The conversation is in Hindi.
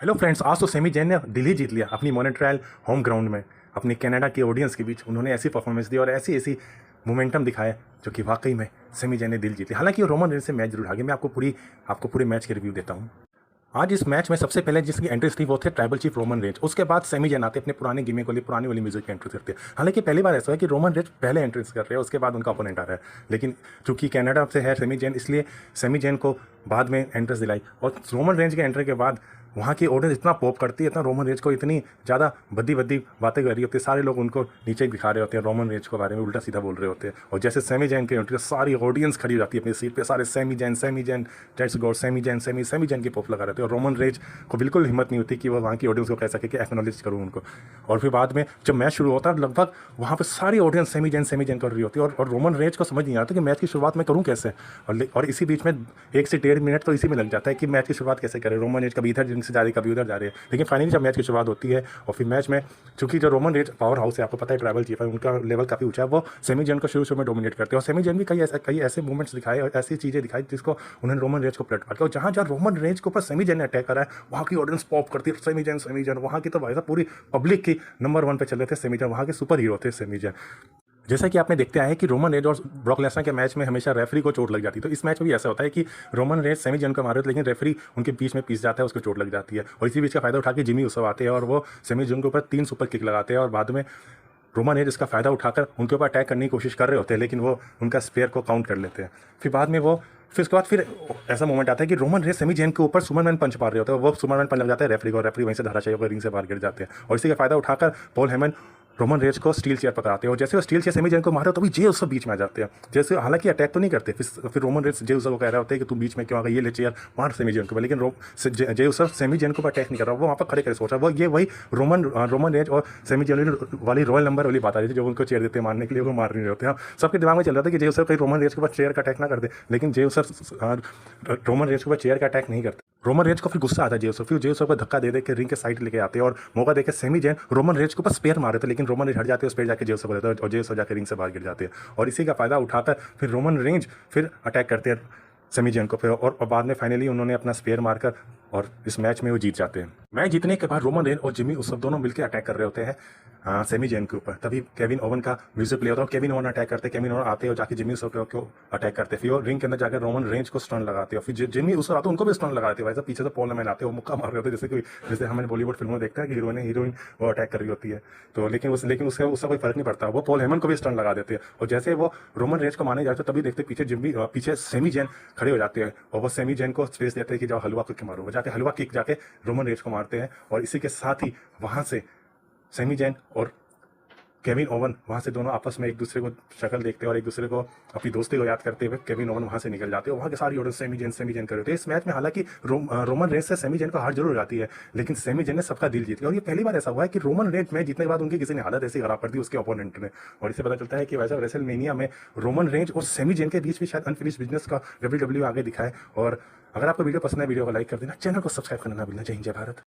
हेलो फ्रेंड्स, आज तो सेमी जैन ने दिल ही जीत लिया अपनी मॉन्ट्रियल होम ग्राउंड में। अपनी कनाडा के ऑडियंस के बीच उन्होंने ऐसी परफॉर्मेंस दी और ऐसी ऐसी मोमेंटम दिखाया जो कि वाकई में सेमी जैन ने दिल जीत लिया। हालांकि वो रोमन रेंज से मैच जरूर हारे। मैं आपको पूरे मैच के रिव्यू देता हूँ। आज इस मैच में सबसे पहले जिसकी एंट्रीज थी वो थे ट्राइबल चीफ रोमन रेंज। उसके बाद सेमी जैन आते अपने पुराने गिमिक वाली पुरानी वाली म्यूजिक की एंट्री करते हैं। हालांकि पहली बार ऐसा है कि रोमन रेंज पहले एंट्रीज कर रहे हैं, उसके बाद उनका ओपोनेंट आ रहा है। लेकिन चूंकि कनाडा से है सेमी जैन, इसलिए सेमी जैन को बाद में एंट्रेंस दिलाई। और रोमन रेंज के एंट्री के बाद वहाँ की ऑडियंस इतना पॉप करती है, इतना रोमन रेंज को इतनी ज़्यादा भद्दी भद्दी बातें कर रही होती है। सारे लोग उनको नीचे दिखा रहे होते हैं, रोमन रेंज के बारे में उल्टा सीधा बोल रहे होते हैं। और जैसे सेमी जैन की एंट्री, सारी ऑडियंस खड़ी हो जाती है अपनी सीट पे, सारे semi Jain let's go semi Jain की पॉप लगा रहे थे। और रोमन रेंज को बिल्कुल हिम्मत नहीं होती कि वो वहाँ की ऑडियंस को कह सके कि एक्नॉलेज करूँ उनको। और फिर बाद में जब मैच शुरू होता है, लगभग वहाँ पर सारी ऑडियंस सेमी जैन कर रही होती है। और रोमन रेंज को समझ नहीं आता कि मैच की शुरुआत मैं करूँ कैसे। और इसी बीच में 1 से 1.5 मिनट तो इसी में लग जाता है कि मैच की शुरुआत कैसे करें। रोमन रेंज कभी इधर रिंग से जा रही, कभी उधर जा रही है। लेकिन फाइनली जब मैच की शुरुआत होती है और फिर मैच में, चूंकि जो रोमन रेंज पावर हाउस है, आपको पता है ट्राइबल चीफ है, उनका लेवल काफ़ी ऊंचा है, वो सेमी जैन को शुरू में डोमिनेट करते हैं। और सेमी जैन भी कई ऐसे मूवमेंट्स दिखाए और ऐसी चीज़ें दिखाई जिसको उन्होंने रोमन रेंज को प्लेट मार। और जहाँ रोमन रेंज के ऊपर सेमी जैन ने अटैक करा है, वहाँ की ऑडियंस पॉप करती है सेमी जैन। वहाँ की तो भाई साहब पूरी पब्लिक की नंबर 1 पे चल रहे थे सेमी जैन, वहाँ के सुपर हीरो थे सेमी जैन। जैसा कि आपने देखते आए हैं कि रोमन रेंज और ब्रॉक लेसनर के मैच में हमेशा रेफरी को चोट लग जाती है। तो इस मैच में भी ऐसा होता है कि रोमन रेंज सेमी जैन को मारे होते, लेकिन रेफरी उनके बीच में पीस जाता है, उसको चोट लग जाती है। और इसी बीच का फायदा उठा के जिमी उसो आते हैं और वो सेमी जैन के ऊपर 3 सुपर किक लगाते हैं। और बाद में रोमन रेंज इसका फायदा उठाकर उनके ऊपर अटैक करने की कोशिश कर रहे होते हैं, लेकिन वो उनका स्पेयर को काउंट कर लेते हैं। फिर बाद में फिर उसके बाद फिर ऐसा मोमेंट आता है कि रोमन रेंज सेमी जैन के ऊपर सुपरमैन पंच मार रहे होते हैं। वो सुपरमैन पंच लग जाता है रेफरी को, रेफरी वहीं से धराशायी होकर रिंग से बाहर गिर जाते हैं। और इसी का फायदा उठाकर पॉल हेमन रोमन रेंज को स्टील चेयर पकड़ाते हैं। और जैसे वो स्टील चेयर सेमी जैन को मारे तो भी जे उसको बीच में आ जाते हैं। जैसे हालांकि अटैक तो नहीं करते, फिर रोमन रेंज जे उसको कह रहे होते हैं कि तू बीच में क्यों आ गया, ये ले चेयर मार सेमी जैन को। लेकिन जे उसको सेमी जैन को अटैक नहीं कर रहा, वो वहाँ पर खड़े खड़े सोच रहा है। वही रोमन रेंज और सेमी जैन वाली रॉयल नंबर वाली बात आ रही थी, जो उनको चेयर देते हैं मारने के लिए, वो मार नहीं होते हैं। सबके दिमाग में चल रहा था कि जे उसको कहीं रोमन रेंज के ऊपर चेयर का अटैक ना कर दे, लेकिन जे उसको रोमन रेंज के ऊपर चेयर का अटैक नहीं करते। रोमन रेंज को फिर गुस्सा आता है जेउसो, फिर जेउसो को धक्का दे के रिंग के साइड लेके आते हैं और मौका देकर सेमी जैन रोमन रेंज के ऊपर स्पेयर मारे थे, लेकिन रोमन रेंज हट जाते हैं, स्पेयर जाके जेउसो को देते हैं और जेउसो जाके रिंग से बाहर गिर जाते हैं। और इसी का फायदा उठाकर फिर रोमन रेंज फिर अटैक करते हैं सेमी जैन को फिर, और बाद में फाइनली उन्होंने अपना स्पेयर मारकर और इस मैच में वो जीत जाते हैं। मैच जीतने के बाद रोमन रेंज और जिमी उसो दोनों मिलकर अटैक कर रहे होते हैं सेमी जैन के ऊपर। तभी केविन ओवन का म्यूजिक प्ले होता है, केविन ओवन अटैक करते हैं, केविन ओवन आते हैं और जाके जिमी उसो को अटैक करते हैं। फिर वो रिंग के अंदर जाकर रोमन रेंज को स्टन लगाते हैं। फिर जिमी उसो आते हैं, उनको भी स्टन लगाते हैं। वैसे पीछे से पॉल हेमन आते हैं, वो मुक्का मार रहे होते हैं, जैसे हमें बॉलीवुड फिल्मों में देखते हैं कि हीरोइन वो अटैक कर रही होती है। तो लेकिन उससे कोई फर्क नहीं पड़ता, वो पॉल हेमन को भी स्टन लगा देते हैं। और जैसे वो रोमन रेंज को मारने जाते हैं, तभी देखते पीछे सेमी जैन खड़े हो जाते हैं और वो सेमी जैन को स्पेस देते हैं कि जाओ हलवा किक मारो। वो जाके हलवा किक जाके रोमन रेंज को मारते हैं। और इसी के साथ ही वहाँ से सेमी जैन और केविन ओवन वहाँ से दोनों आपस में एक दूसरे को शक्ल देखते हैं और एक दूसरे को अपनी दोस्ती को याद करते हुए केविन ओवन वहाँ से निकल जाते हैं। वहाँ के सारी ऑडियंस सेमी जैन कर रहे थे। इस मैच में हालांकि रोमन रेंज से सेमी जैन को हार जरूर हो जाती है, लेकिन सेमी जैन ने सबका दिल जीत लिया। और ये पहली बार ऐसा हुआ है कि रोमन रेंज मैच जीतने के बाद उनकी किसी ने हालत ऐसी खराब कर दी उसके ओपोनेंट ने। और इससे पता चलता है कि वैसा रेसलमेनिया में रोमन रेंज और सेमी जैन के बीच भी शायद अनफिनिश्ड बिजनेस का WWE आगे दिखाए। और अगर आपको वीडियो पसंद है, वीडियो को लाइक कर देना, चैनल को सब्सक्राइब करना ना भूलना। जय हिंद, जय भारत।